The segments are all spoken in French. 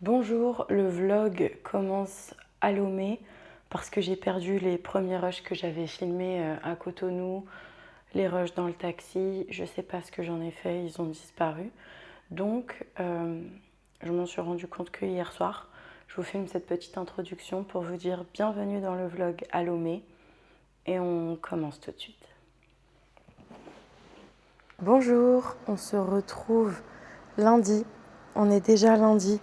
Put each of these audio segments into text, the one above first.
Bonjour, le vlog commence à Lomé parce que j'ai perdu les premiers rushs que j'avais filmés à Cotonou, les rushs dans le taxi, je sais pas ce que j'en ai fait, ils ont disparu. Donc je m'en suis rendu compte que hier soir. Je vous filme cette petite introduction pour vous dire bienvenue dans le vlog à Lomé et on commence tout de suite. Bonjour, on se retrouve lundi, on est déjà lundi.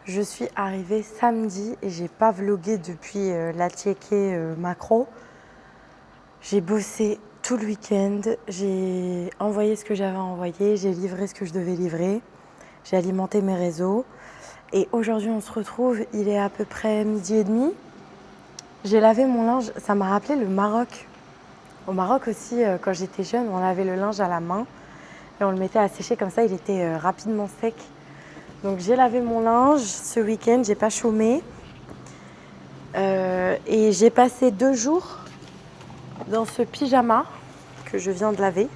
Je suis arrivée samedi et j'ai pas vlogué depuis l'Attiéké Macro. J'ai bossé tout le week-end, j'ai envoyé ce que j'avais à envoyer, j'ai livré ce que je devais livrer, j'ai alimenté mes réseaux. Et aujourd'hui on se retrouve, il est à peu près 12h30. J'ai lavé mon linge, ça m'a rappelé le Maroc. Au Maroc aussi, quand j'étais jeune, on lavait le linge à la main et on le mettait à sécher comme ça, il était rapidement sec. Donc j'ai lavé mon linge ce week-end, j'ai pas chômé. Et j'ai passé 2 jours dans ce pyjama que je viens de laver.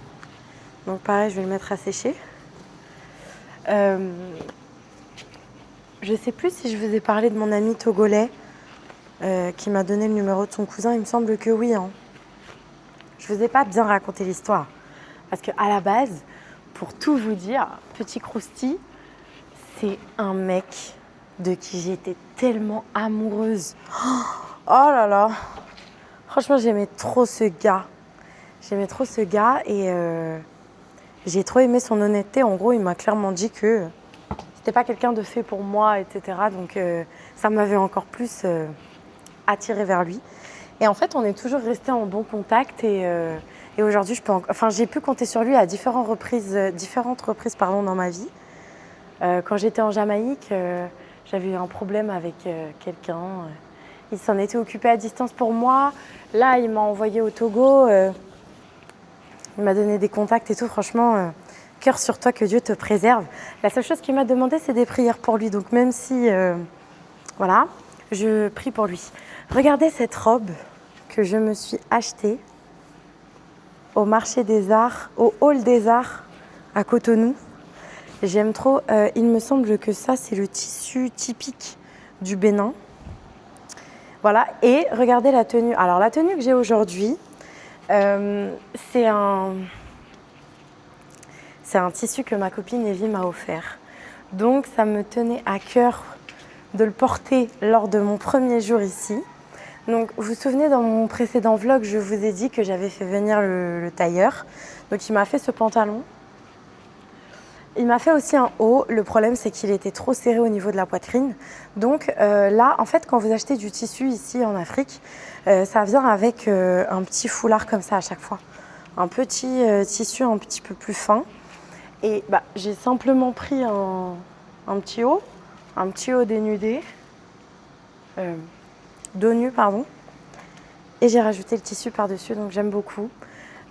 Donc pareil, je vais le mettre à sécher. Je sais plus si je vous ai parlé de mon ami togolais qui m'a donné le numéro de son cousin. Il me semble que oui. Je vous ai pas bien raconté l'histoire. Parce qu'à la base, pour tout vous dire, petit crousti, c'est un mec de qui j'étais tellement amoureuse. Oh là là! Franchement, j'aimais trop ce gars. Et j'ai trop aimé son honnêteté. En gros, il m'a clairement dit que c'était pas quelqu'un de fait pour moi, etc. Donc ça m'avait encore plus attirée vers lui. Et en fait, on est toujours resté en bon contact. Et aujourd'hui, j'ai pu compter sur lui à différentes reprises dans ma vie. Quand j'étais en Jamaïque, j'avais eu un problème avec quelqu'un. Il s'en était occupé à distance pour moi. Là, il m'a envoyé au Togo. Il m'a donné des contacts et tout. Franchement, cœur sur toi, que Dieu te préserve. La seule chose qu'il m'a demandé, c'est des prières pour lui. Donc même si, voilà, je prie pour lui. Regardez cette robe que je me suis achetée au marché des arts, au hall des arts à Cotonou. J'aime trop. Il me semble que ça, c'est le tissu typique du Bénin. Voilà. Et regardez la tenue. Alors la tenue que j'ai aujourd'hui, c'est un tissu que ma copine Evie m'a offert. Donc ça me tenait à cœur de le porter lors de mon premier jour ici. Donc vous vous souvenez, dans mon précédent vlog, je vous ai dit que j'avais fait venir le tailleur. Donc il m'a fait ce pantalon. Il m'a fait aussi un haut. Le problème, c'est qu'il était trop serré au niveau de la poitrine. Donc là, en fait, quand vous achetez du tissu ici en Afrique, ça vient avec un petit foulard comme ça à chaque fois. Un petit tissu un petit peu plus fin. Et j'ai simplement pris un petit haut dénudé, dos nu, pardon. Et j'ai rajouté le tissu par-dessus, donc j'aime beaucoup.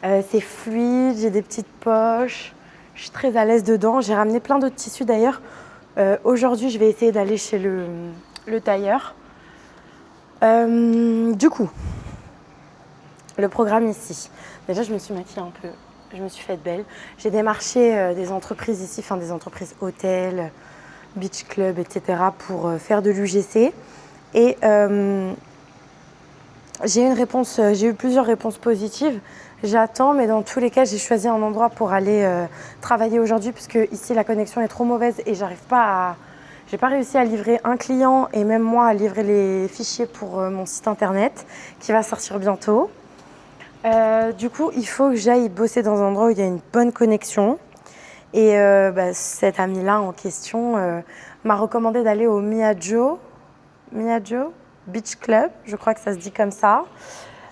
C'est fluide, j'ai des petites poches. Je suis très à l'aise dedans. J'ai ramené plein d'autres tissus d'ailleurs. Aujourd'hui, je vais essayer d'aller chez le tailleur. Du coup, le programme ici. Déjà, je me suis maquillée un peu. Je me suis faite belle. J'ai démarché des entreprises ici, enfin des entreprises hôtels, beach club, etc. pour faire de l'UGC. Et j'ai eu plusieurs réponses positives. J'attends, mais dans tous les cas, j'ai choisi un endroit pour aller travailler aujourd'hui puisque ici la connexion est trop mauvaise et j'ai pas réussi à livrer un client et même moi à livrer les fichiers pour mon site internet qui va sortir bientôt. Du coup, il faut que j'aille bosser dans un endroit où il y a une bonne connexion. Et cet ami-là en question m'a recommandé d'aller au Miajo Beach Club, je crois que ça se dit comme ça.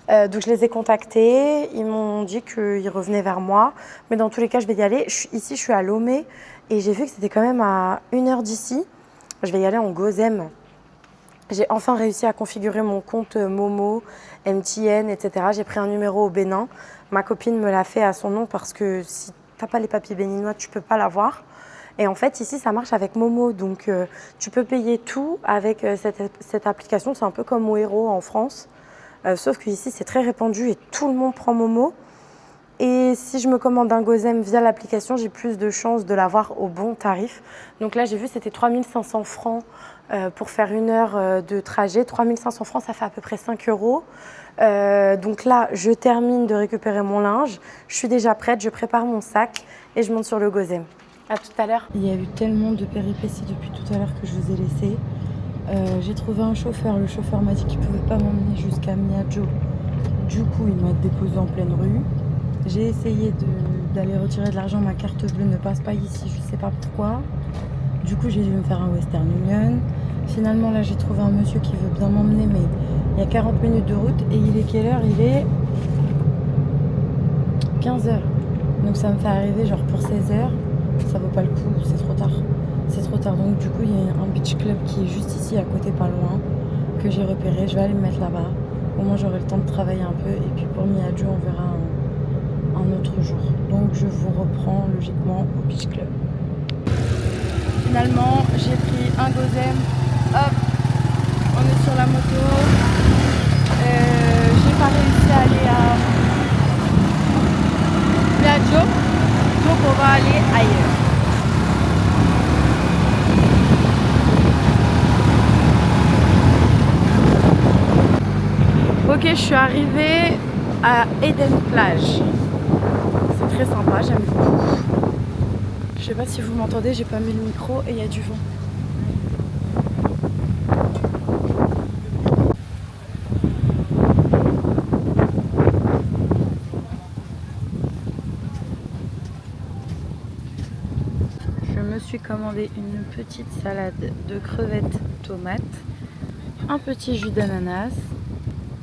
Donc je les ai contactés, ils m'ont dit qu'ils revenaient vers moi. Mais dans tous les cas, je vais y aller. Ici, je suis à Lomé et j'ai vu que c'était quand même à 1 heure d'ici. Je vais y aller en Gozem. J'ai enfin réussi à configurer mon compte Momo, MTN, etc. J'ai pris un numéro au Bénin. Ma copine me l'a fait à son nom parce que si tu n'as pas les papiers béninois, tu ne peux pas l'avoir. Et en fait, ici, ça marche avec Momo. Donc, tu peux payer tout avec cette application. C'est un peu comme Wero en France. Sauf qu'ici, c'est très répandu et tout le monde prend Momo. Et si je me commande un Gozem via l'application, j'ai plus de chances de l'avoir au bon tarif. Donc là, j'ai vu, c'était 3500 francs pour faire 1 heure de trajet. 3500 francs, ça fait à peu près 5 euros. Donc là, je termine de récupérer mon linge. Je suis déjà prête, je prépare mon sac et je monte sur le Gozem. À tout à l'heure. Il y a eu tellement de péripéties depuis tout à l'heure que je vous ai laissé. J'ai trouvé un chauffeur. Le chauffeur m'a dit qu'il ne pouvait pas m'emmener jusqu'à Miadjo. Du coup, il m'a déposé en pleine rue. J'ai essayé d'aller retirer de l'argent. Ma carte bleue ne passe pas ici, je ne sais pas pourquoi. Du coup, j'ai dû me faire un Western Union. Finalement, là, j'ai trouvé un monsieur qui veut bien m'emmener, mais il y a 40 minutes de route. Et il est quelle heure? Il est 15h. Donc ça me fait arriver genre pour 16h. Ça vaut pas le coup, c'est trop tard. C'est trop tard. Donc du coup, il y a un beach club qui est juste ici, à côté, pas loin, que j'ai repéré. Je vais aller me mettre là-bas. Au moins, j'aurai le temps de travailler un peu. Et puis pour Miadjo, on verra un autre jour. Donc je vous reprends logiquement au beach club. Finalement, j'ai pris un Gozem. Hop, on est sur la moto. J'ai pas réussi à aller à Miadjo, donc on va aller ailleurs. Ok, je suis arrivée à Eden Plage. C'est très sympa, j'aime beaucoup. Je sais pas si vous m'entendez, j'ai pas mis le micro et il y a du vent. Je me suis commandé une petite salade de crevettes tomates, un petit jus d'ananas,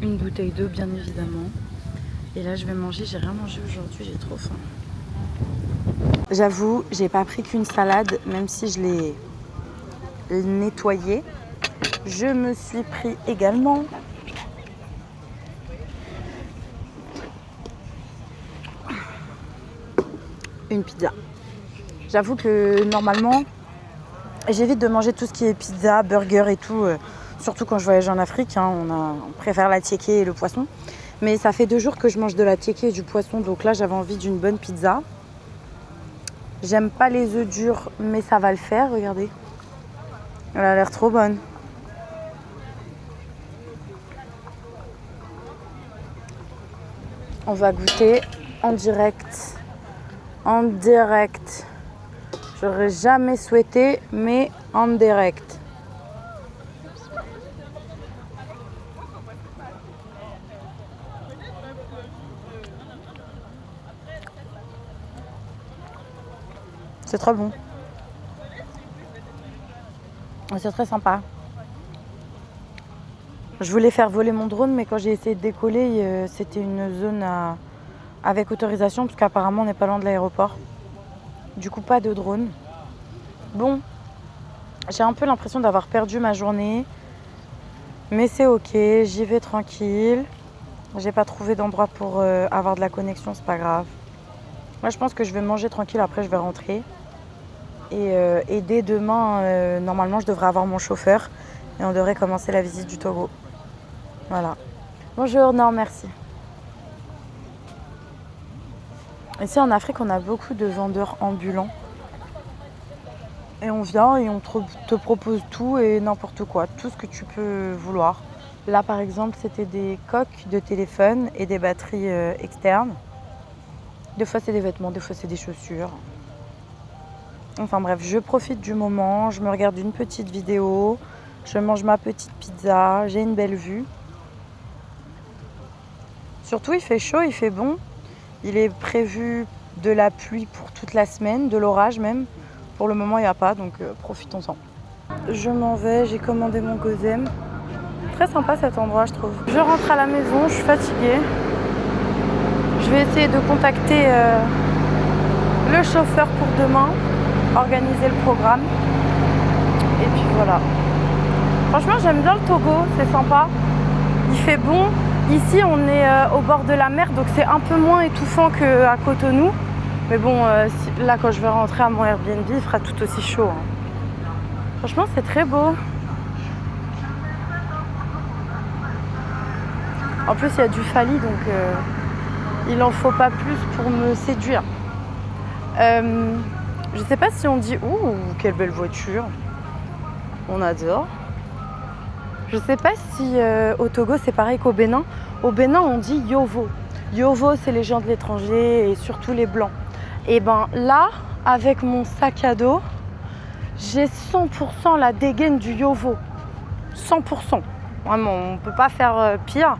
une bouteille d'eau bien évidemment. Et là je vais manger, j'ai rien mangé aujourd'hui, j'ai trop faim. J'avoue, j'ai pas pris qu'une salade, même si je l'ai nettoyée. Je me suis pris également une pizza. J'avoue que normalement, j'évite de manger tout ce qui est pizza, burger et tout, surtout quand je voyage en Afrique, hein, on préfère la tiéké et le poisson. Mais ça fait 2 jours que je mange de la tiéké et du poisson, donc là j'avais envie d'une bonne pizza. J'aime pas les œufs durs, mais ça va le faire, regardez. Elle a l'air trop bonne. On va goûter en direct. En direct. J'aurais jamais souhaité, mais en direct. C'est trop bon. C'est très sympa. Je voulais faire voler mon drone, mais quand j'ai essayé de décoller, c'était une zone avec autorisation, parce qu'apparemment on n'est pas loin de l'aéroport. Du coup, pas de drone. Bon, j'ai un peu l'impression d'avoir perdu ma journée, mais c'est ok, j'y vais tranquille. J'ai pas trouvé d'endroit pour avoir de la connexion, c'est pas grave. Moi, je pense que je vais manger tranquille, après je vais rentrer. Et dès demain, normalement, je devrais avoir mon chauffeur et on devrait commencer la visite du Togo. Voilà. Bonjour, non, merci. Ici, en Afrique, on a beaucoup de vendeurs ambulants. Et on vient et on te propose tout et n'importe quoi, tout ce que tu peux vouloir. Là, par exemple, c'était des coques de téléphone et des batteries externes. Des fois, c'est des vêtements, des fois, c'est des chaussures. Enfin bref, je profite du moment, je me regarde une petite vidéo, je mange ma petite pizza, j'ai une belle vue. Surtout, il fait chaud, il fait bon. Il est prévu de la pluie pour toute la semaine, de l'orage même. Pour le moment, il n'y a pas, donc profitons-en. Je m'en vais, j'ai commandé mon Gozem. Très sympa cet endroit, je trouve. Je rentre à la maison, je suis fatiguée. Je vais essayer de contacter le chauffeur pour demain, organiser le programme. Et puis voilà. Franchement, j'aime bien le Togo, c'est sympa. Il fait bon. Ici, on est au bord de la mer, donc c'est un peu moins étouffant qu'à Cotonou. Mais bon, là, quand je vais rentrer à mon Airbnb, il fera tout aussi chaud. Hein. Franchement, c'est très beau. En plus, il y a du Fali, donc Il en faut pas plus pour me séduire. Je sais pas si on dit ouh, quelle belle voiture. On adore. Je sais pas si au Togo c'est pareil qu'au Bénin. Au Bénin on dit yovo. Yovo c'est les gens de l'étranger et surtout les blancs. Et ben là, avec mon sac à dos, j'ai 100% la dégaine du yovo. 100%. Vraiment, on ne peut pas faire pire.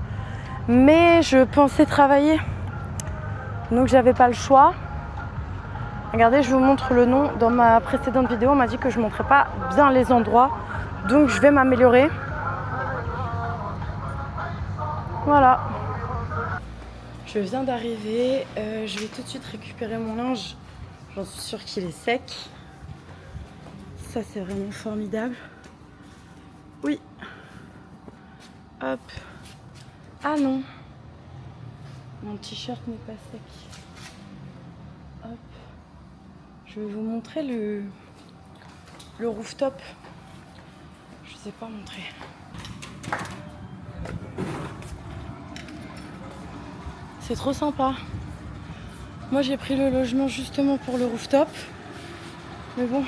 Mais je pensais travailler. Donc j'avais pas le choix. Regardez, je vous montre le nom. Dans ma précédente vidéo, on m'a dit que je ne montrais pas bien les endroits. Donc je vais m'améliorer. Voilà. Je viens d'arriver. Je vais tout de suite récupérer mon linge. J'en suis sûre qu'il est sec. Ça, c'est vraiment formidable. Oui. Hop. Ah non. Mon t-shirt n'est pas sec. Hop. Je vais vous montrer le rooftop. Je ne sais pas montrer. C'est trop sympa. Moi, j'ai pris le logement justement pour le rooftop. Mais bon,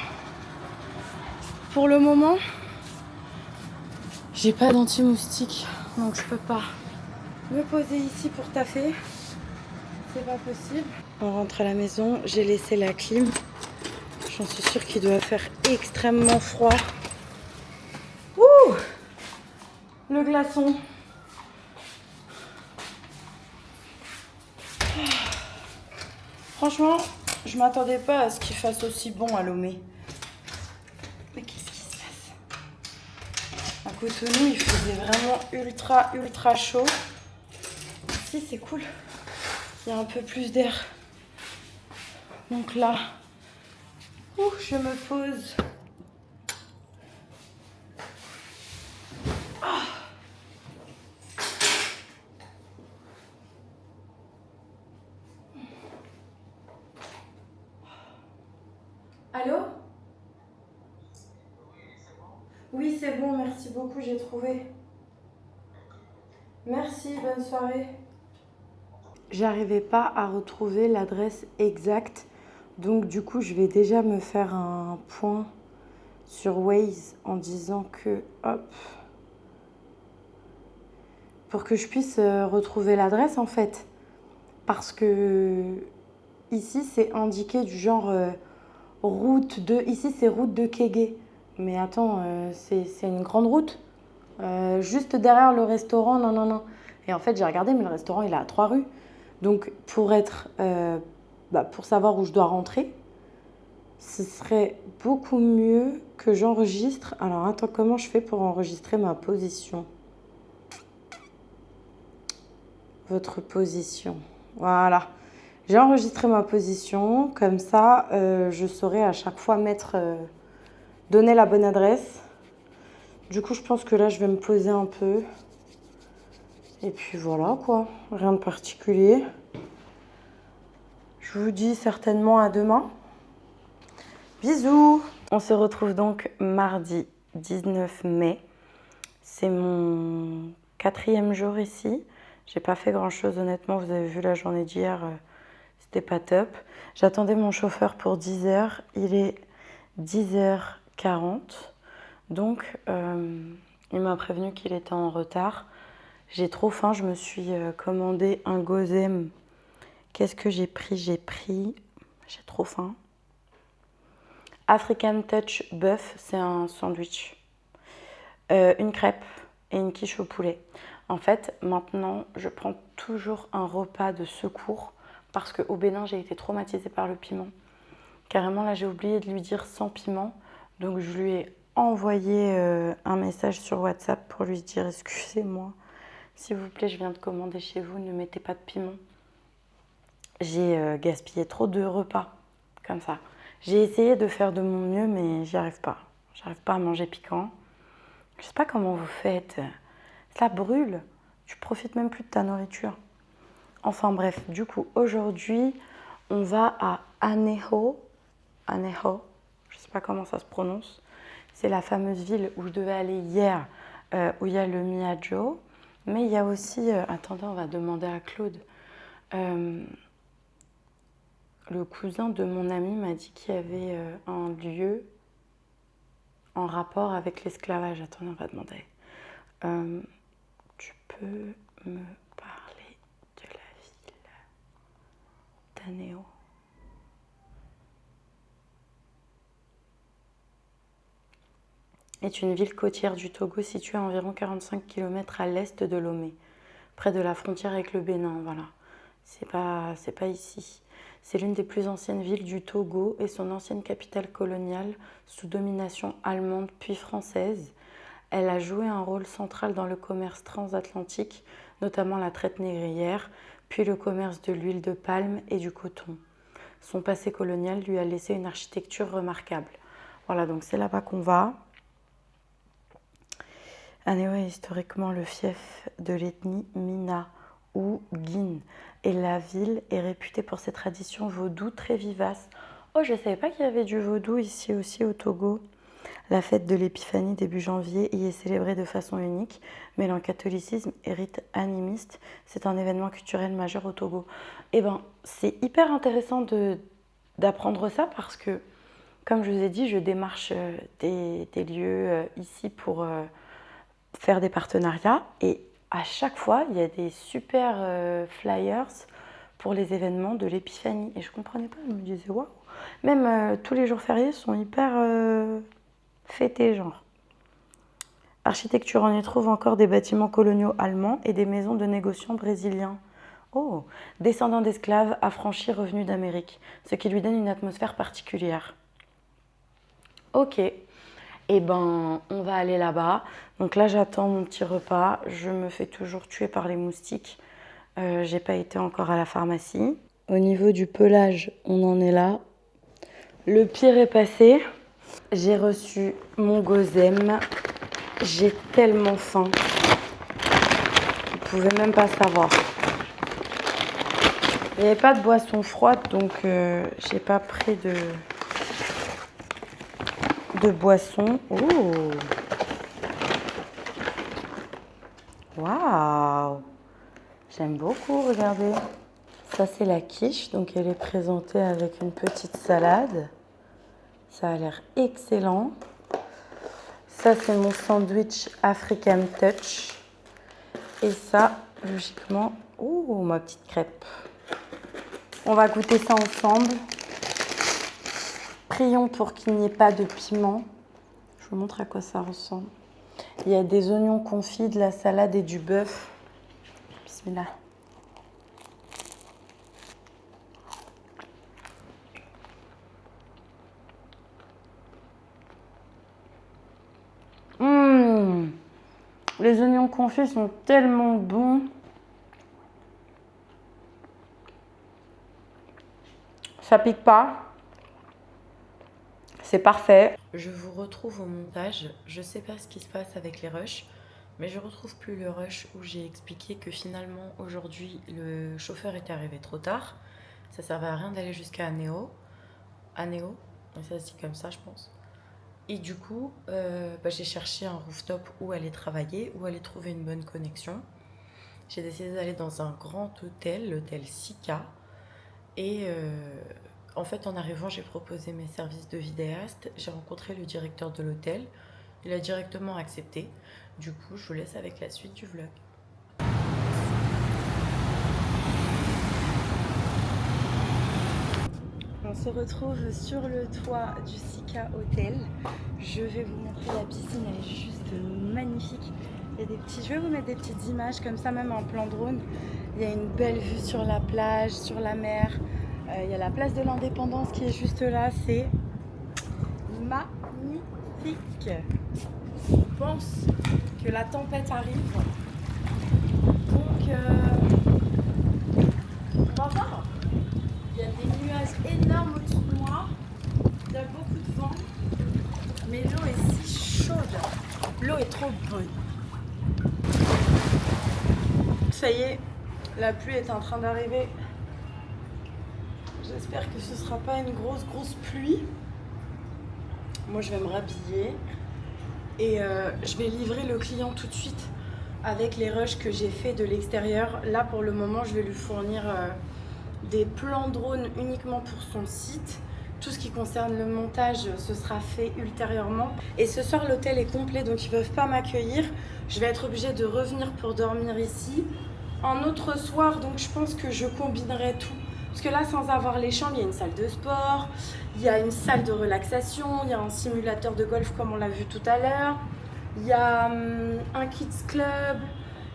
pour le moment, j'ai pas d'anti-moustique. Donc je peux pas me poser ici pour taffer. C'est pas possible. On rentre à la maison. J'ai laissé la clim. J'en suis sûre qu'il doit faire extrêmement froid. Ouh! Le glaçon. Franchement, je m'attendais pas à ce qu'il fasse aussi bon à Lomé. Mais qu'est-ce qui se passe? À Cotonou, il faisait vraiment ultra chaud. Ici, c'est cool. Il y a un peu plus d'air. Donc là, je me pose. Allô? Oui, c'est bon, merci beaucoup, j'ai trouvé. Merci, bonne soirée. J'arrivais pas à retrouver l'adresse exacte, donc du coup, je vais déjà me faire un point sur Waze en disant que, hop, pour que je puisse retrouver l'adresse en fait. Parce que ici, c'est indiqué du genre route de... Ici, c'est route de Kégué. Mais attends, c'est une grande route. Juste derrière le restaurant, non. Et en fait, j'ai regardé, mais le restaurant, il est à 3 rues. Donc, pour savoir où je dois rentrer, ce serait beaucoup mieux que j'enregistre. Alors, attends, comment je fais pour enregistrer ma position? Votre position. Voilà. J'ai enregistré ma position. Comme ça, je saurai à chaque fois donner la bonne adresse. Du coup, je pense que là, je vais me poser un peu. Et puis voilà, quoi. Rien de particulier. Je vous dis certainement à demain. Bisous! On se retrouve donc mardi 19 mai. C'est mon 4e jour ici. J'ai pas fait grand chose honnêtement. Vous avez vu la journée d'hier, c'était pas top. J'attendais mon chauffeur pour 10 h. Il est 10h40. Donc, il m'a prévenu qu'il était en retard. J'ai trop faim. Je me suis commandé un gozem. Qu'est-ce que j'ai pris? J'ai trop faim. African Touch Bœuf, c'est un sandwich. Une crêpe et une quiche au poulet. En fait, maintenant, je prends toujours un repas de secours parce qu'au Bénin, j'ai été traumatisée par le piment. Carrément, là, j'ai oublié de lui dire sans piment. Donc, je lui ai envoyé un message sur WhatsApp pour lui dire « Excusez-moi, s'il vous plaît, je viens de commander chez vous, ne mettez pas de piment. » J'ai gaspillé trop de repas comme ça. J'ai essayé de faire de mon mieux, mais j'y arrive pas. J'arrive pas à manger piquant. Je sais pas comment vous faites. Ça brûle. Tu profites même plus de ta nourriture. Enfin bref, du coup, aujourd'hui, on va à Anejo. Anejo, je sais pas comment ça se prononce. C'est la fameuse ville où je devais aller hier, où il y a le Miajo. Mais il y a aussi... attendez, on va demander à Claude. Le cousin de mon ami m'a dit qu'il y avait un lieu en rapport avec l'esclavage. Attends, on va demander. Tu peux me parler de la ville d'Anéo? Est une ville côtière du Togo située à environ 45 km à l'est de Lomé, près de la frontière avec le Bénin. Voilà, c'est pas ici. C'est l'une des plus anciennes villes du Togo et son ancienne capitale coloniale sous domination allemande puis française. Elle a joué un rôle central dans le commerce transatlantique, notamment la traite négrière, puis le commerce de l'huile de palme et du coton. Son passé colonial lui a laissé une architecture remarquable. Voilà, donc c'est là-bas qu'on va. Anéo est historiquement le fief de l'ethnie Mina ou Guine, et la ville est réputée pour ses traditions vaudou très vivaces. Oh, je ne savais pas qu'il y avait du vaudou ici aussi au Togo. La fête de l'Épiphanie début janvier y est célébrée de façon unique, mêlant catholicisme et rite animiste. C'est un événement culturel majeur au Togo. Eh ben, c'est hyper intéressant d'apprendre ça parce que, comme je vous ai dit, je démarche des lieux ici pour faire des partenariats et à chaque fois, il y a des super flyers pour les événements de l'Épiphanie. Et je ne comprenais pas, je me disais waouh. Même tous les jours fériés sont hyper fêtés, genre. Architecture, on y trouve encore des bâtiments coloniaux allemands et des maisons de négociants brésiliens. Oh, descendants d'esclaves affranchis revenus d'Amérique, ce qui lui donne une atmosphère particulière. Ok, eh ben, on va aller là-bas. Donc là, j'attends mon petit repas. Je me fais toujours tuer par les moustiques. J'ai pas été encore à la pharmacie. Au niveau du pelage, on en est là. Le pire est passé. J'ai reçu mon gozem. J'ai tellement faim. Vous pouvez même pas savoir. Il n'y avait pas de boisson froide, donc j'ai pas pris de boisson. Oh! Waouh! J'aime beaucoup, regardez. Ça, c'est la quiche, donc elle est présentée avec une petite salade. Ça a l'air excellent. Ça, c'est mon sandwich African Touch. Et ça, logiquement, oh, ma petite crêpe. On va goûter ça ensemble. Prions pour qu'il n'y ait pas de piment. Je vous montre à quoi ça ressemble. Il y a des oignons confits, de la salade et du bœuf. Bismillah. Les oignons confits sont tellement bons. Ça pique pas. C'est parfait. Je vous retrouve au montage. Je sais pas ce qui se passe avec les rushs, mais je retrouve plus le rush où j'ai expliqué que finalement aujourd'hui le chauffeur était arrivé trop tard. Ça servait à rien d'aller jusqu'à Anéo. Anéo, ça se dit comme ça je pense. Et du coup, j'ai cherché un rooftop où aller travailler, où aller trouver une bonne connexion. J'ai décidé d'aller dans un grand hôtel, l'hôtel Sika. Et en fait, en arrivant, j'ai proposé mes services de vidéaste. J'ai rencontré le directeur de l'hôtel. Il a directement accepté. Du coup, je vous laisse avec la suite du vlog. On se retrouve sur le toit du Sika Hotel. Je vais vous montrer la piscine, elle est juste magnifique. Il y a des petits, je vais vous mettre des petites images comme ça, même en plan drone. Il y a une belle vue sur la plage, sur la mer. Il y a la place de l'Indépendance qui est juste là, c'est magnifique. On pense que la tempête arrive, donc on va voir. Il y a des nuages énormes au-dessus de moi, il y a beaucoup de vent, mais l'eau est si chaude, l'eau est trop bonne. Ça y est, la pluie est en train d'arriver. J'espère que ce ne sera pas une grosse pluie. Moi, je vais me rhabiller et je vais livrer le client tout de suite avec les rushs que j'ai fait de l'extérieur. Là pour le moment je vais lui fournir des plans drone uniquement pour son site. Tout ce qui concerne le montage, ce sera fait ultérieurement. Et ce soir, l'hôtel est complet, donc ils ne peuvent pas m'accueillir. Je vais être obligée de revenir pour dormir ici. Un autre soir, donc je pense que je combinerai tout. Parce que là, sans avoir les chambres, il y a une salle de sport, il y a une salle de relaxation, il y a un simulateur de golf comme on l'a vu tout à l'heure. Il y a un kids club,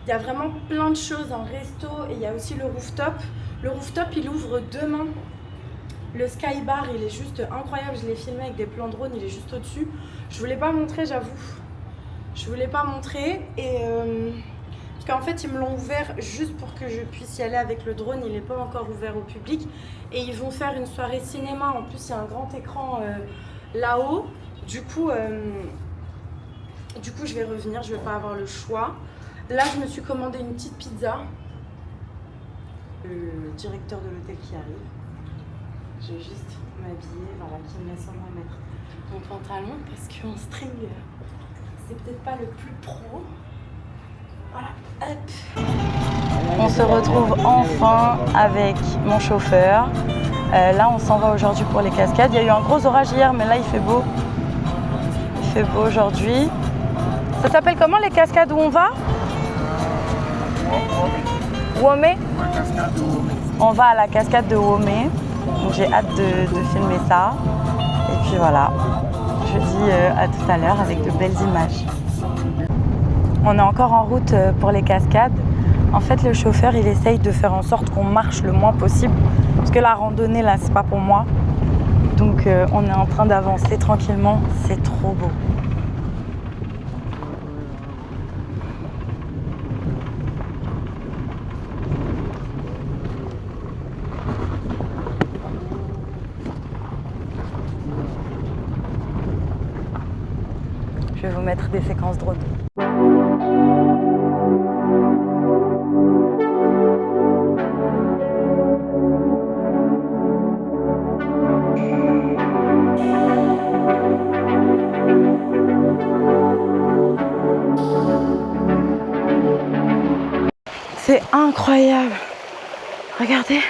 il y a vraiment plein de choses, un resto et il y a aussi le rooftop. Le rooftop, il ouvre demain. Le sky bar, il est juste incroyable, je l'ai filmé avec des plans drone, il est juste au-dessus. Je voulais pas montrer, j'avoue. Je voulais pas montrer et parce qu'en fait ils me l'ont ouvert juste pour que je puisse y aller avec le drone, il n'est pas encore ouvert au public. Et ils vont faire une soirée cinéma, en plus il y a un grand écran là-haut. Du coup je vais revenir, je vais pas avoir le choix. Là je me suis commandé une petite pizza. Le directeur de l'hôtel qui arrive. Je vais juste m'habiller, voilà, qui me laisse au moins mettre mon pantalon parce qu'en string, c'est peut-être pas le plus pro. Voilà, hop. On se retrouve enfin avec mon chauffeur. Là, on s'en va aujourd'hui pour les cascades. Il y a eu un gros orage hier, mais là, il fait beau. Il fait beau aujourd'hui. Ça s'appelle comment les cascades où on va? Womé. On va à la cascade de Womé. Donc j'ai hâte de filmer ça. Et puis voilà, je dis à tout à l'heure avec de belles images. On est encore en route pour les cascades. En fait, le chauffeur, il essaye de faire en sorte qu'on marche le moins possible. Parce que la randonnée, là, c'est pas pour moi. Donc on est en train d'avancer tranquillement. C'est trop beau. Je vais vous mettre des séquences drone. C'est incroyable. Regardez.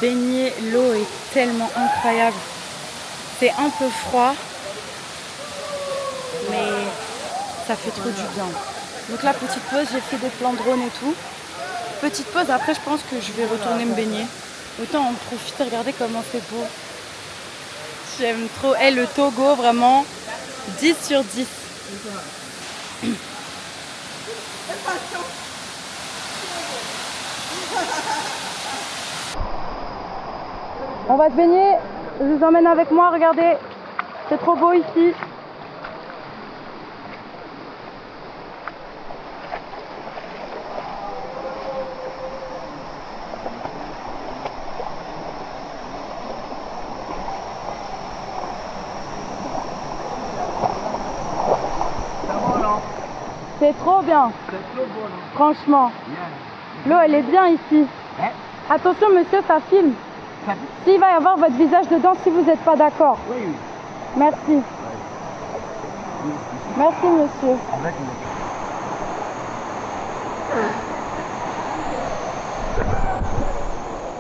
Baigner, l'eau est tellement incroyable. C'est un peu froid, mais ça fait trop du bien. Donc là, petite pause, j'ai fait des plans drone et tout. Petite pause, après je pense que je vais retourner me baigner. Autant en profiter, regardez comment c'est beau. J'aime trop. Et le Togo, vraiment 10 sur 10. On va se baigner, je vous emmène avec moi, regardez, c'est trop beau ici. C'est trop bien, franchement. L'eau elle est bien ici. Attention monsieur, ça filme. S'il va y avoir votre visage dedans si vous n'êtes pas d'accord. Oui, oui. Merci. Merci monsieur.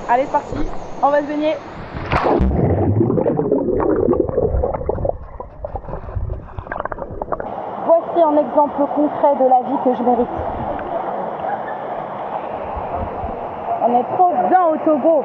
Allez, c'est parti. On va se baigner. Voici un exemple concret de la vie que je mérite. On est trop bien au Togo.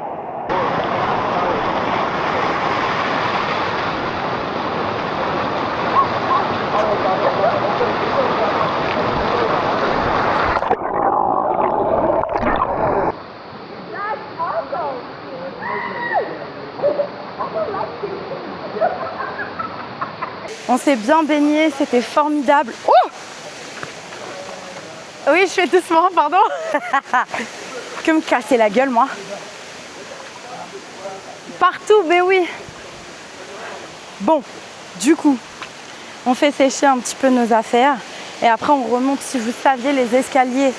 On s'est bien baigné, c'était formidable. Oh! Oui, je fais doucement, pardon. Que me casser la gueule, moi. Partout, mais oui. Bon, du coup, on fait sécher un petit peu nos affaires. Et après, on remonte. Si vous saviez les escaliers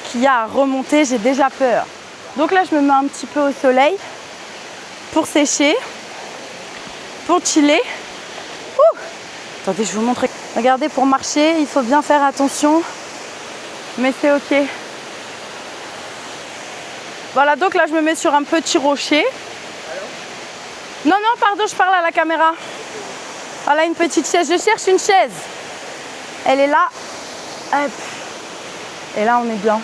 qu'il y a à remonter, j'ai déjà peur. Donc là, je me mets un petit peu au soleil pour sécher, pour chiller. Ouh! Attendez, je vous montre. Regardez, pour marcher, il faut bien faire attention. Mais c'est ok. Voilà, donc là, je me mets sur un petit rocher. Non, non, pardon, je parle à la caméra. Voilà, une petite chaise. Je cherche une chaise. Elle est là. Hop. Et là, on est bien.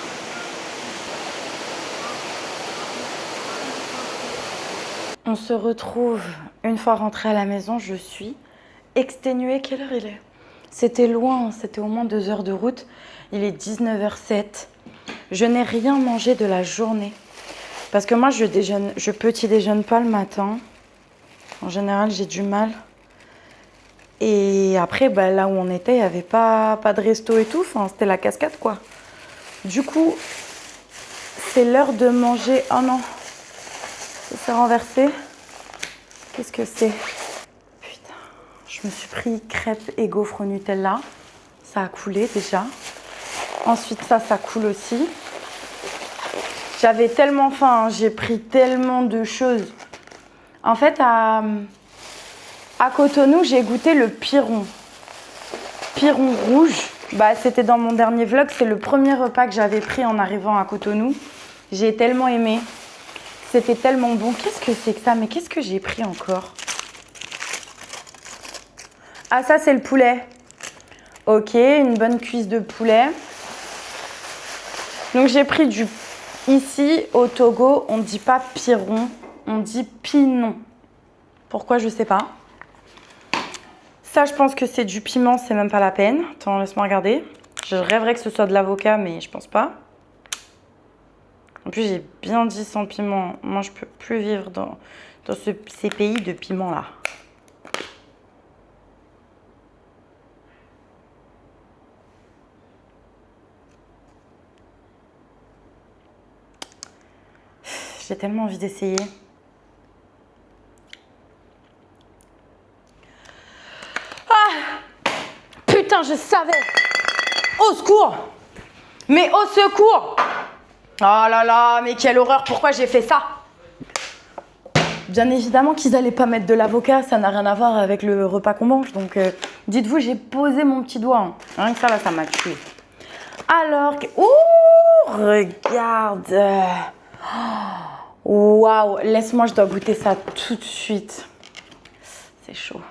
On se retrouve une fois rentrée à la maison. Je suis exténuée. Quelle heure il est? C'était loin, c'était au moins 2 heures de route. Il est 19h07. Je n'ai rien mangé de la journée. Parce que moi, je petit déjeune pas le matin. En général, j'ai du mal. Et après, bah, là où on était, il n'y avait pas de resto et tout. Enfin, c'était la cascade, quoi. Du coup, c'est l'heure de manger. Oh non, ça s'est renversé. Qu'est-ce que c'est? Putain, je me suis pris crêpes et gaufres au Nutella. Ça a coulé déjà. Ensuite, ça coule aussi. J'avais tellement faim, hein, j'ai pris tellement de choses. En fait, à Cotonou, j'ai goûté le piron. Piron rouge. Bah, c'était dans mon dernier vlog. C'est le premier repas que j'avais pris en arrivant à Cotonou. J'ai tellement aimé. C'était tellement bon. Qu'est-ce que c'est que ça? Mais qu'est-ce que j'ai pris encore? Ah, ça, c'est le poulet. Ok, une bonne cuisse de poulet. Donc, j'ai pris du... Ici, au Togo, on ne dit pas piron, on dit pinon. Pourquoi, je ne sais pas. Ça, je pense que c'est du piment, c'est même pas la peine. Attends, laisse-moi regarder. Je rêverais que ce soit de l'avocat, mais je pense pas. En plus, j'ai bien dit sans piment. Moi, je peux plus vivre dans ces pays de piment-là. J'ai tellement envie d'essayer. Ah! Putain, je savais! Au secours! Mais au secours! Oh là là, mais quelle horreur! Pourquoi j'ai fait ça? Bien évidemment qu'ils n'allaient pas mettre de l'avocat, ça n'a rien à voir avec le repas qu'on mange. Donc, dites-vous, j'ai posé mon petit doigt. Hein. Rien que ça, là, ça m'a tué. Alors, ouh, regarde! Waouh, laisse-moi, je dois goûter ça tout de suite. C'est chaud.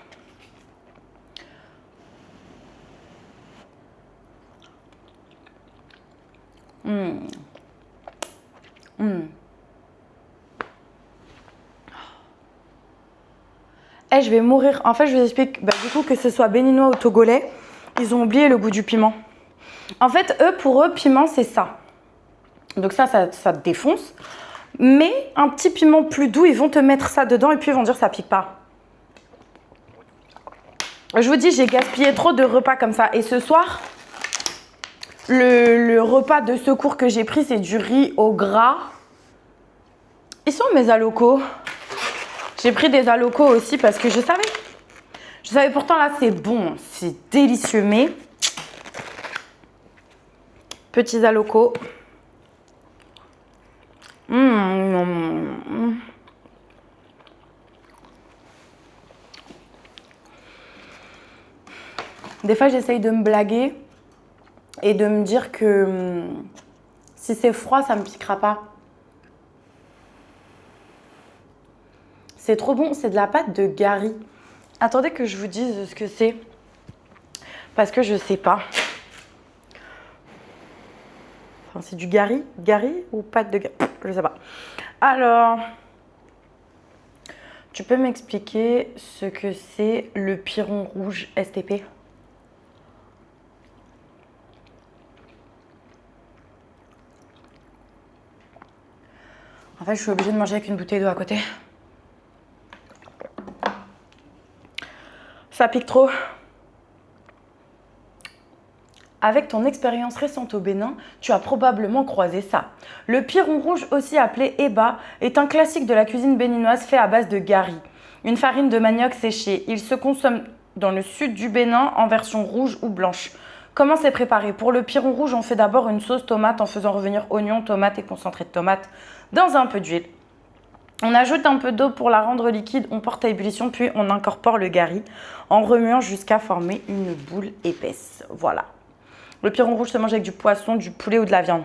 Eh, je vais mourir. En fait, je vous explique, du coup, que ce soit béninois ou togolais, ils ont oublié le goût du piment. En fait, pour eux, piment, c'est ça. Donc ça te défonce. Mais un petit piment plus doux, ils vont te mettre ça dedans et puis ils vont dire ça pique pas. Je vous dis, j'ai gaspillé trop de repas comme ça. Et ce soir, le repas de secours que j'ai pris, c'est du riz au gras. Ils sont mes alocos. J'ai pris des alocos aussi parce que je savais. Je savais pourtant là, c'est bon, c'est délicieux. Mais petits alocos. Des fois, j'essaye de me blaguer et de me dire que si c'est froid, ça me piquera pas. C'est trop bon, c'est de la pâte de Gary. Attendez que je vous dise ce que c'est. Parce que je sais pas. Enfin, c'est du Gary? Gary ou pâte de Gary? Je sais pas. Alors, tu peux m'expliquer ce que c'est le Piron Rouge STP? En fait, je suis obligée de manger avec une bouteille d'eau à côté. Ça pique trop. Avec ton expérience récente au Bénin, tu as probablement croisé ça. Le Piron Rouge, aussi appelé eba, est un classique de la cuisine béninoise fait à base de gari, une farine de manioc séchée. Il se consomme dans le sud du Bénin en version rouge ou blanche. Comment c'est préparé? Pour le Piron Rouge, on fait d'abord une sauce tomate en faisant revenir oignons, tomates et concentré de tomate dans un peu d'huile. On ajoute un peu d'eau pour la rendre liquide, on porte à ébullition, puis on incorpore le gari en remuant jusqu'à former une boule épaisse. Voilà. Le Piron Rouge se mange avec du poisson, du poulet ou de la viande.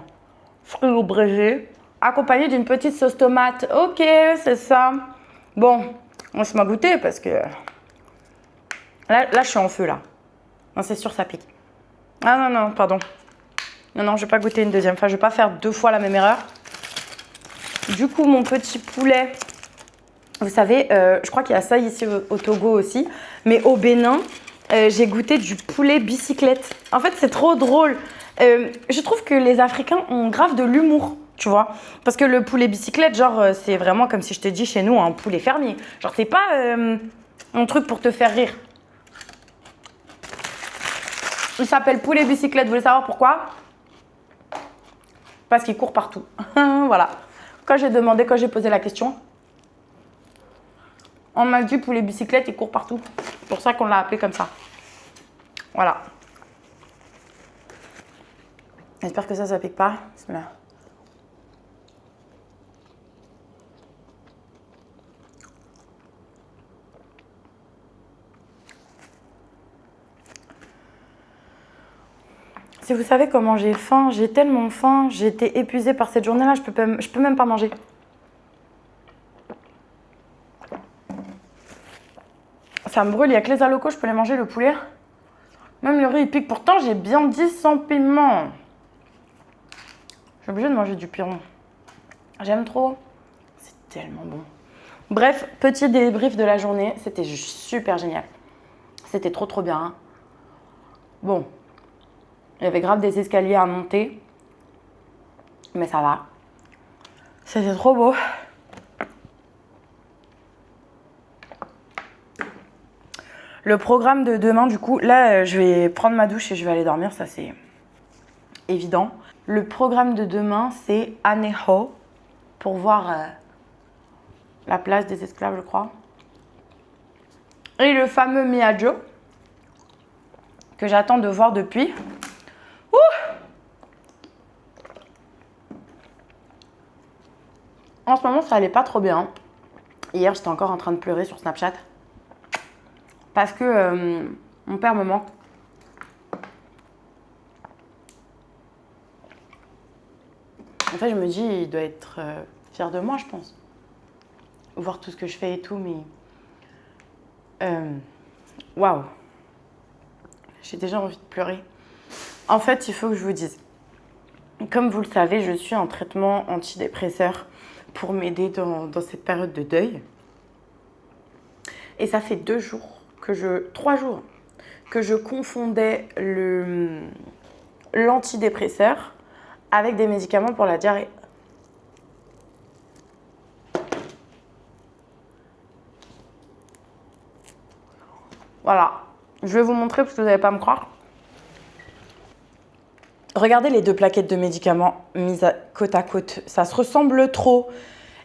Fruits ou brégés, accompagné d'une petite sauce tomate. Ok, c'est ça. Bon, on se m'a goûté parce que... Là, je suis en feu, là. Non, c'est sûr, ça pique. Ah non, pardon. Non, je vais pas goûter une deuxième fois. Je vais pas faire 2 fois la même erreur. Du coup, mon petit poulet... Vous savez, je crois qu'il y a ça ici au Togo aussi. Mais au Bénin... j'ai goûté du poulet bicyclette. En fait, c'est trop drôle. Je trouve que les Africains ont grave de l'humour, tu vois. Parce que le poulet bicyclette, genre, c'est vraiment comme si je te dis chez nous, un poulet fermier. Genre, c'est pas un truc pour te faire rire. Il s'appelle poulet bicyclette. Vous voulez savoir pourquoi? Parce qu'il court partout. Voilà. Quand j'ai posé la question, on m'a dit poulet bicyclette, il court partout. C'est pour ça qu'on l'a appelé comme ça. Voilà. J'espère que ça pique pas. Bismillah. Si vous savez comment j'ai faim, j'ai tellement faim, j'ai été épuisée par cette journée-là, je peux même pas manger. Ça me brûle, il n'y a que les alocos, je peux les manger, le poulet. Même le riz, il pique. Pourtant, j'ai bien dit sans piment. Je suis obligée de manger du piron. J'aime trop. C'est tellement bon. Bref, petit débrief de la journée. C'était super génial. C'était trop bien. Hein. Bon. Il y avait grave des escaliers à monter. Mais ça va. C'était trop beau. Le programme de demain, du coup, là, je vais prendre ma douche et je vais aller dormir, ça c'est évident. Le programme de demain, c'est Aneho, pour voir la place des esclaves, je crois. Et le fameux Miajo, que j'attends de voir depuis. Ouh! En ce moment, ça allait pas trop bien. Hier, j'étais encore en train de pleurer sur Snapchat. Parce que mon père me manque. En fait, je me dis, il doit être fier de moi, je pense. Voir tout ce que je fais et tout, mais... Waouh! J'ai déjà envie de pleurer. En fait, il faut que je vous dise. Comme vous le savez, je suis en traitement antidépresseur pour m'aider dans cette période de deuil. Et ça fait 3 jours que je confondais l'antidépresseur avec des médicaments pour la diarrhée. Voilà, je vais vous montrer parce que vous n'allez pas me croire. Regardez les 2 plaquettes de médicaments mises côte à côte, ça se ressemble trop.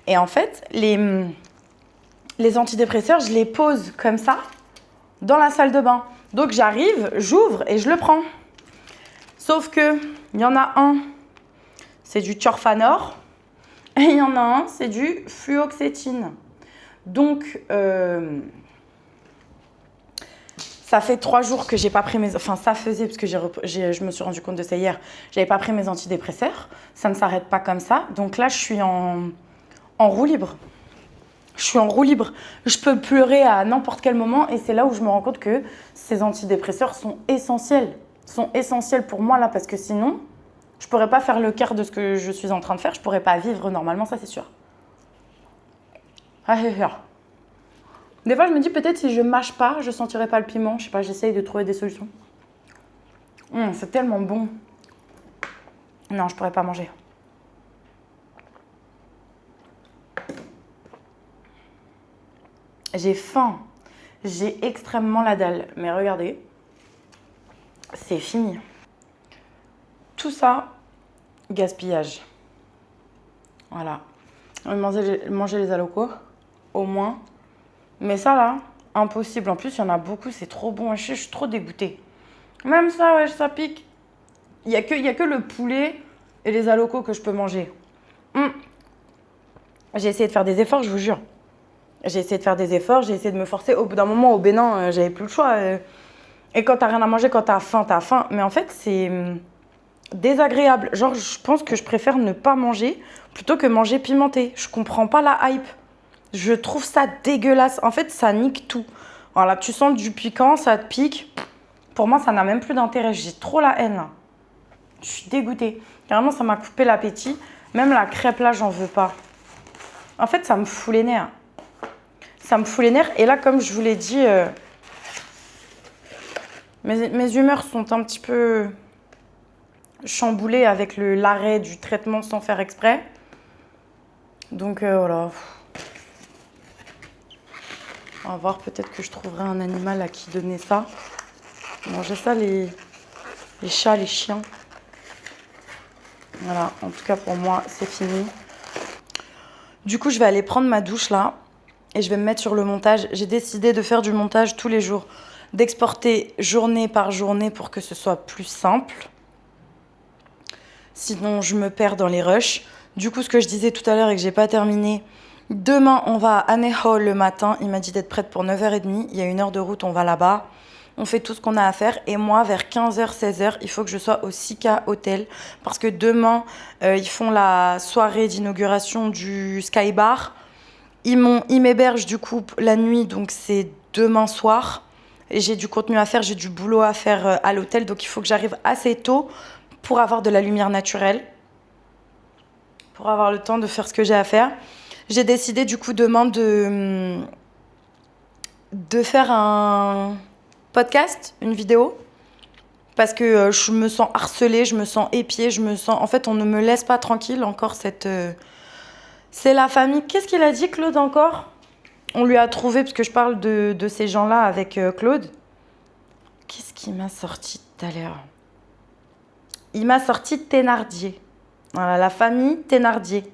Et en fait, les antidépresseurs, je les pose comme ça dans la salle de bain. Donc j'arrive, j'ouvre et je le prends. Sauf que il y en a un, c'est du Tiorfanor Et il y en a un, c'est du fluoxétine. Donc, ça fait 3 jours que j'ai pas pris mes... Enfin, ça faisait, parce que je me suis rendu compte de ça hier. J'avais pas pris mes antidépresseurs. Ça ne s'arrête pas comme ça. Donc là, je suis en roue libre. Je suis en roue libre. Je peux pleurer à n'importe quel moment. Et c'est là où je me rends compte que ces antidépresseurs sont essentiels. Sont essentiels pour moi, là, parce que sinon, je pourrais pas faire le quart de ce que je suis en train de faire. Je pourrais pas vivre normalement, ça, c'est sûr. Ah, c'est sûr. Des fois, je me dis peut-être si je mâche pas, je sentirai pas le piment. Je sais pas, j'essaye de trouver des solutions. C'est tellement bon. Non, je pourrais pas manger. J'ai faim. J'ai extrêmement la dalle. Mais regardez, c'est fini. Tout ça, gaspillage. Voilà. Manger les alocos, au moins. Mais ça là, impossible. En plus, il y en a beaucoup, c'est trop bon. Je suis trop dégoûtée. Même ça, ouais, ça pique. Il y a que le poulet et les alocos que je peux manger. J'ai essayé de faire des efforts, je vous jure. J'ai essayé de faire des efforts, j'ai essayé de me forcer. Au bout d'un moment, au Bénin, j'avais plus le choix. Et quand t'as rien à manger, quand t'as faim, t'as faim. Mais en fait, c'est désagréable. Genre, je pense que je préfère ne pas manger plutôt que manger pimenté. Je comprends pas la hype. Je trouve ça dégueulasse. En fait, ça nique tout. Voilà, tu sens du piquant, ça te pique. Pour moi, ça n'a même plus d'intérêt. J'ai trop la haine. Je suis dégoûtée. Carrément, ça m'a coupé l'appétit. Même la crêpe, là, j'en veux pas. En fait, ça me fout les nerfs. Ça me fout les nerfs. Et là, comme je vous l'ai dit, mes humeurs sont un petit peu chamboulées avec l'arrêt du traitement sans faire exprès. Donc, voilà. On va voir, peut-être que je trouverai un animal à qui donner ça. Manger ça, les chats, les chiens. Voilà, en tout cas pour moi, c'est fini. Du coup, je vais aller prendre ma douche là et je vais me mettre sur le montage. J'ai décidé de faire du montage tous les jours, d'exporter journée par journée pour que ce soit plus simple. Sinon, je me perds dans les rushs. Du coup, ce que je disais tout à l'heure et que j'ai pas terminé, demain, on va à Anehol le matin. Il m'a dit d'être prête pour 9h30. Il y a 1 heure de route, on va là-bas. On fait tout ce qu'on a à faire. Et moi, vers 15h, 16h, il faut que je sois au Sika Hotel. Parce que demain, ils font la soirée d'inauguration du Sky Bar. Ils m'hébergent du coup la nuit, donc c'est demain soir. Et j'ai du contenu à faire, j'ai du boulot à faire à l'hôtel. Donc il faut que j'arrive assez tôt pour avoir de la lumière naturelle. Pour avoir le temps de faire ce que j'ai à faire. J'ai décidé du coup demain de faire un podcast, une vidéo, parce que je me sens harcelée, je me sens épiée, en fait, on ne me laisse pas tranquille encore c'est la famille. Qu'est-ce qu'il a dit, Claude, encore? On lui a trouvé, parce que je parle de ces gens-là avec Claude. Qu'est-ce qu'il m'a sorti tout à l'heure? Il m'a sorti Thénardier. Voilà, la famille Thénardier.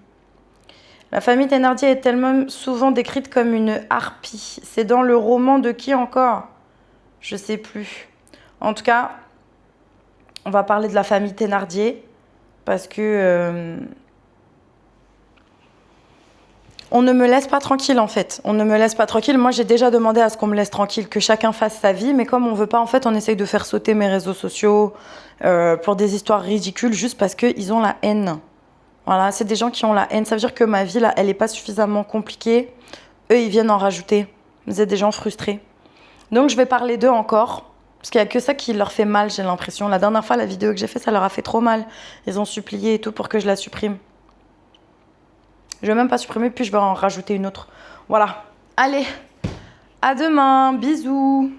La famille Thénardier est tellement souvent décrite comme une harpie. C'est dans le roman de qui encore? Je sais plus. En tout cas, on va parler de la famille Thénardier parce que on ne me laisse pas tranquille en fait. On ne me laisse pas tranquille. Moi, j'ai déjà demandé à ce qu'on me laisse tranquille, que chacun fasse sa vie. Mais comme on veut pas, en fait, on essaye de faire sauter mes réseaux sociaux pour des histoires ridicules juste parce qu'ils ont la haine. Voilà, c'est des gens qui ont la haine. Ça veut dire que ma vie, là, elle n'est pas suffisamment compliquée. Eux, ils viennent en rajouter. Vous êtes des gens frustrés. Donc, je vais parler d'eux encore. Parce qu'il n'y a que ça qui leur fait mal, j'ai l'impression. La dernière fois, la vidéo que j'ai faite, ça leur a fait trop mal. Ils ont supplié et tout pour que je la supprime. Je vais même pas supprimer, puis je vais en rajouter une autre. Voilà. Allez, à demain. Bisous.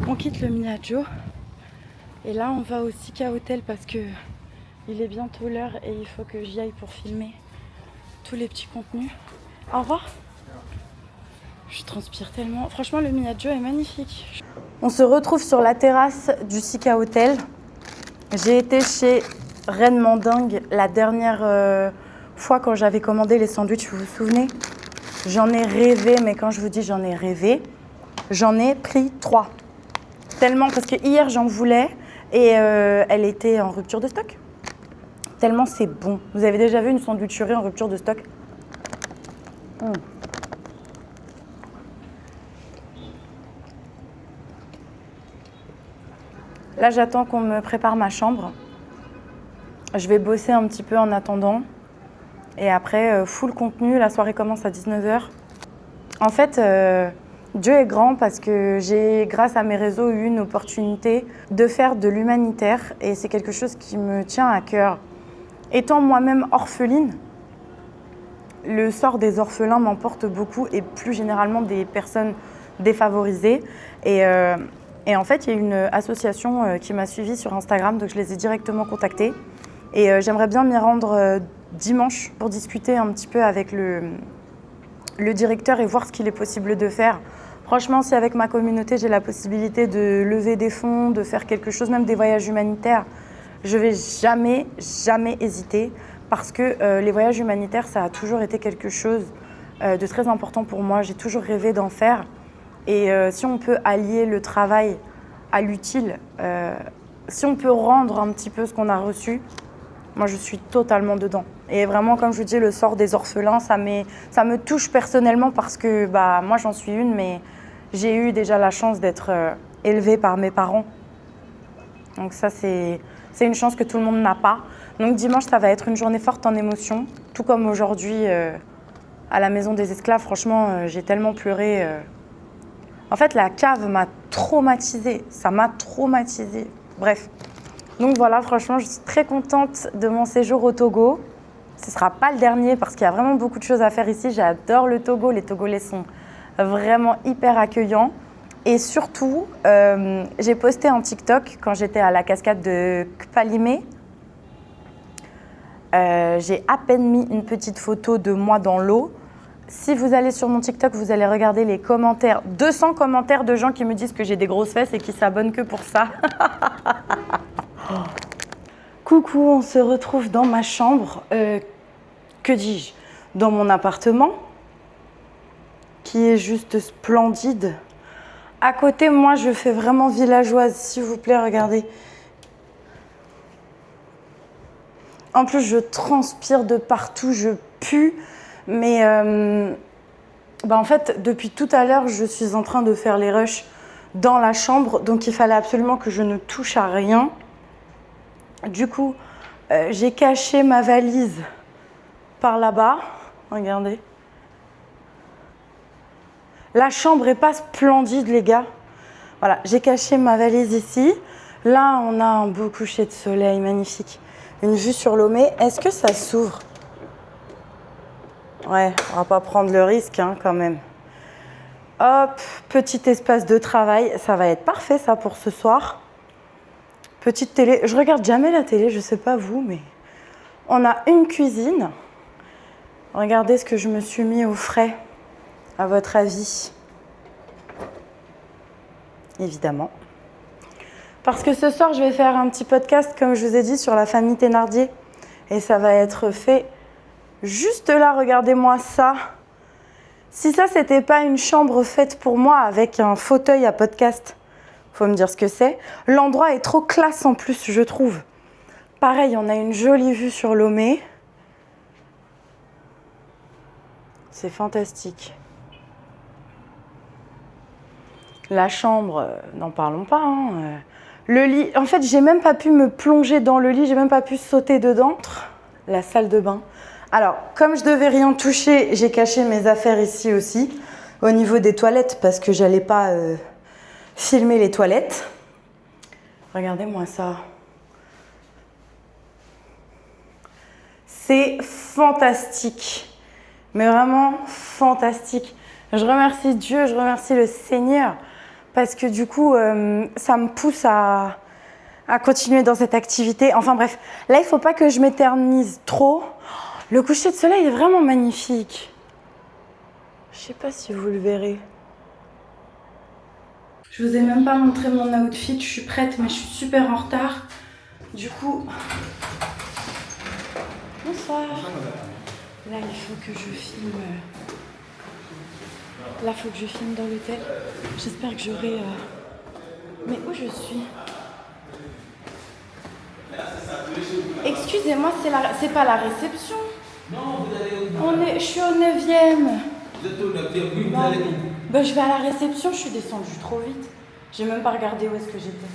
On quitte le Miaggio et là on va au Sika Hotel parce que il est bientôt l'heure et il faut que j'y aille pour filmer tous les petits contenus. Au revoir. Je transpire tellement. Franchement, le Miaggio est magnifique. On se retrouve sur la terrasse du Sika Hotel. J'ai été chez reinement dingue. La dernière fois quand j'avais commandé les sandwichs, vous vous souvenez? J'en ai rêvé, mais quand je vous dis j'en ai rêvé, j'en ai pris 3. Tellement, parce que hier j'en voulais et elle était en rupture de stock. Tellement c'est bon. Vous avez déjà vu une sandwicherie en rupture de stock? Là, j'attends qu'on me prépare ma chambre. Je vais bosser un petit peu en attendant. Et après, full contenu. La soirée commence à 19h. En fait, Dieu est grand parce que j'ai, grâce à mes réseaux, eu une opportunité de faire de l'humanitaire. Et c'est quelque chose qui me tient à cœur. Étant moi-même orpheline, le sort des orphelins m'emporte beaucoup et plus généralement des personnes défavorisées. Et en fait, il y a une association qui m'a suivie sur Instagram, donc je les ai directement contactés. Et j'aimerais bien m'y rendre dimanche pour discuter un petit peu avec le directeur et voir ce qu'il est possible de faire. Franchement, si avec ma communauté, j'ai la possibilité de lever des fonds, de faire quelque chose, même des voyages humanitaires, je ne vais jamais, jamais hésiter parce que les voyages humanitaires, ça a toujours été quelque chose de très important pour moi. J'ai toujours rêvé d'en faire. Et si on peut allier le travail à l'utile, si on peut rendre un petit peu ce qu'on a reçu, moi je suis totalement dedans. Et vraiment, comme je vous dis, le sort des orphelins, ça me touche personnellement parce que moi j'en suis une, mais j'ai eu déjà la chance d'être élevée par mes parents. Donc ça, c'est une chance que tout le monde n'a pas. Donc dimanche, ça va être une journée forte en émotions, tout comme aujourd'hui à la maison des esclaves. Franchement, j'ai tellement pleuré. En fait, la cave m'a traumatisée. Ça m'a traumatisée. Bref. Donc voilà, franchement, je suis très contente de mon séjour au Togo. Ce ne sera pas le dernier parce qu'il y a vraiment beaucoup de choses à faire ici. J'adore le Togo. Les Togolais sont vraiment hyper accueillants. Et surtout, j'ai posté un TikTok quand j'étais à la cascade de Kpalimé. J'ai à peine mis une petite photo de moi dans l'eau. Si vous allez sur mon TikTok, vous allez regarder les commentaires. 200 commentaires de gens qui me disent que j'ai des grosses fesses et qui s'abonnent que pour ça. Coucou, on se retrouve dans ma chambre. Que dis-je? Dans mon appartement, qui est juste splendide. À côté, moi, je fais vraiment villageoise. S'il vous plaît, regardez. En plus, je transpire de partout, je pue. Mais en fait, depuis tout à l'heure, je suis en train de faire les rushs dans la chambre. Donc, il fallait absolument que je ne touche à rien. Du coup, j'ai caché ma valise par là-bas. Regardez. La chambre n'est pas splendide, les gars. Voilà, j'ai caché ma valise ici. Là, on a un beau coucher de soleil magnifique. Une vue sur Lomé. Est-ce que ça s'ouvre ? Ouais, on va pas prendre le risque quand même. Hop, petit espace de travail. Ça va être parfait ça pour ce soir. Petite télé. Je regarde jamais la télé, je sais pas vous, mais on a une cuisine. Regardez ce que je me suis mis au frais, à votre avis. Évidemment. Parce que ce soir, je vais faire un petit podcast, comme je vous ai dit, sur la famille Thénardier. Et ça va être fait juste là, regardez-moi ça. Si ça, c'était pas une chambre faite pour moi avec un fauteuil à podcast, faut me dire ce que c'est. L'endroit est trop classe en plus, je trouve. Pareil, on a une jolie vue sur Lomé. C'est fantastique. La chambre, n'en parlons pas. Le lit, en fait, j'ai même pas pu me plonger dans le lit, j'ai même pas pu sauter dedans. La salle de bain. Alors, comme je devais rien toucher, j'ai caché mes affaires ici aussi, au niveau des toilettes, parce que j'allais pas filmer les toilettes. Regardez-moi ça. C'est fantastique. Mais vraiment fantastique. Je remercie Dieu, je remercie le Seigneur, parce que du coup, ça me pousse à continuer dans cette activité. Enfin bref, là, il ne faut pas que je m'éternise trop. Le coucher de soleil est vraiment magnifique. Je ne sais pas si vous le verrez. Je vous ai même pas montré mon outfit, je suis prête, mais je suis super en retard. Du coup, bonsoir. Là, il faut que je filme. Là, il faut que je filme dans l'hôtel. J'espère que j'aurai. Mais où je suis? Excusez-moi, c'est pas la réception. Non, vous allez où? Je suis au 9e. Vous êtes au 9e, oui, vous allez où? Bah, je vais à la réception, je suis descendue trop vite. J'ai même pas regardé où est-ce que j'étais.